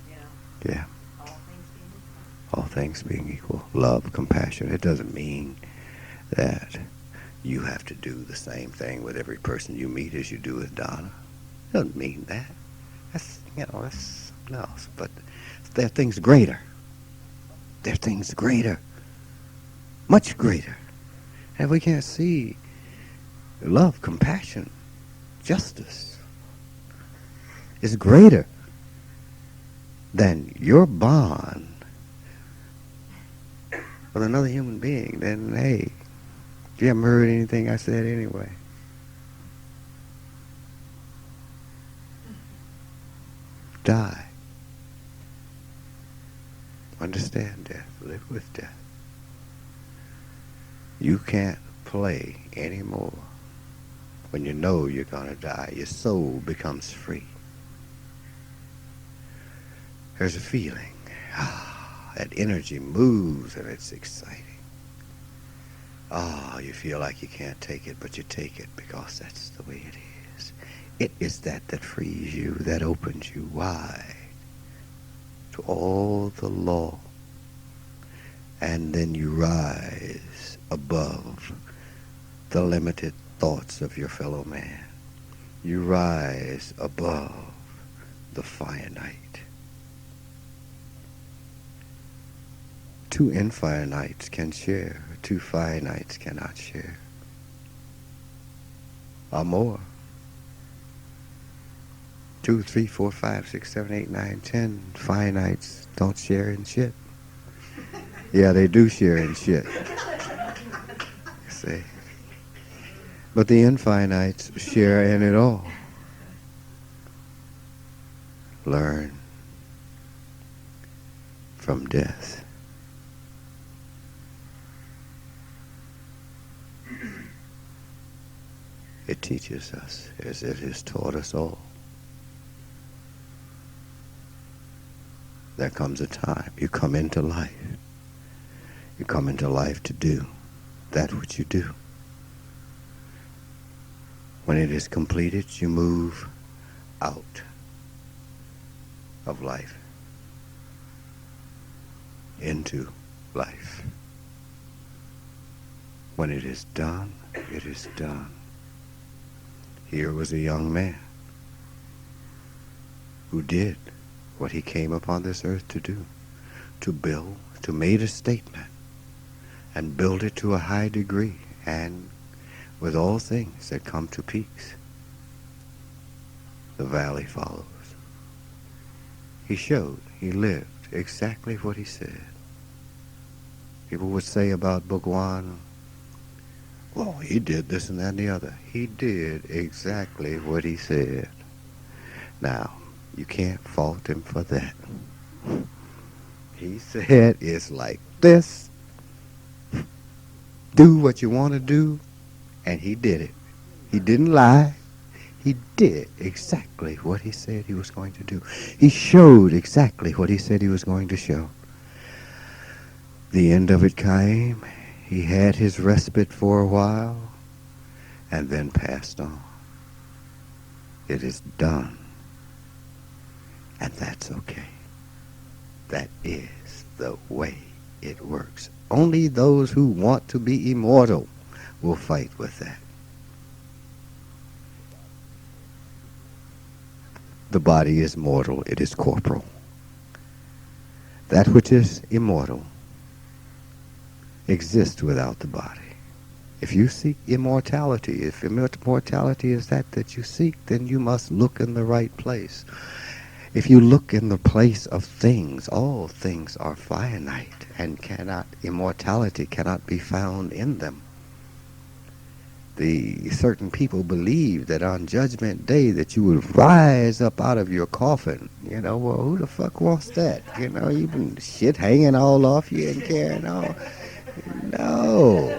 You know? Yeah. All things being equal. All things being equal. Love, compassion. It doesn't mean that you have to do the same thing with every person you meet as you do with Donna. It doesn't mean that. That's something else. But there are things greater. There are things greater. Much greater. And we can't see love, compassion, justice is greater than your bond with another human being, then hey, you haven't heard anything I said anyway. Die. Understand death. Live with death. You can't play anymore. When you know you're going to die, your soul becomes free. There's a feeling. That energy moves and it's exciting. You feel like you can't take it, but you take it because that's the way it is. It is that frees you, that opens you wide to all the law. And then you rise above the limited thoughts of your fellow man. You rise above the finite. Two infinites can share, two finites cannot share. Or more. 2, 3, 4, 5, 6, 7, 8, 9, 10 finites don't share in shit. Yeah, they do share in shit. See? But the infinites share in it all. Learn from death. It teaches us, as it has taught us all. There comes a time you come into life. You come into life to do that which you do. When it is completed, you move out of life into life. When it is done, it is done. Here was a young man who did what he came upon this earth to do, to build, to make a statement, and build it to a high degree, and with all things that come to peaks, the valley follows. He showed, he lived exactly what he said. People would say about Bhagwan, well, he did this and that and the other. He did exactly what he said. Now, you can't fault him for that. He said it's like this. Do what you want to do, and he did it. He didn't lie. He did exactly what he said he was going to do. He showed exactly what he said he was going to show. The end of it came. He had his respite for a while, and then passed on. It is done. And that's okay. That is the way it works. Only those who want to be immortal will fight with that. The body is mortal, it is corporal. That which is immortal exists without the body. If you seek immortality, if immortality is that you seek, then you must look in the right place. If you look in the place of things, all things are finite, and immortality cannot be found in them. The certain people believe that on Judgment Day that you would rise up out of your coffin. Well, who the fuck wants that? You've been shit hanging all off you and carrying on. No.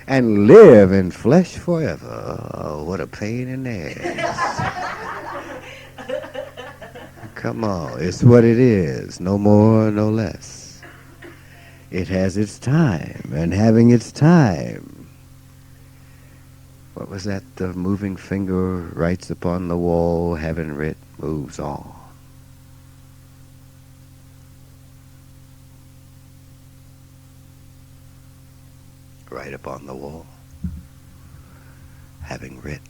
And live in flesh forever. Oh, what a pain in the ass. Come on, it's what it is. No more, no less. It has its time, and having its time, what was that? The moving finger writes upon the wall, having writ, moves on. Right upon the wall, having writ.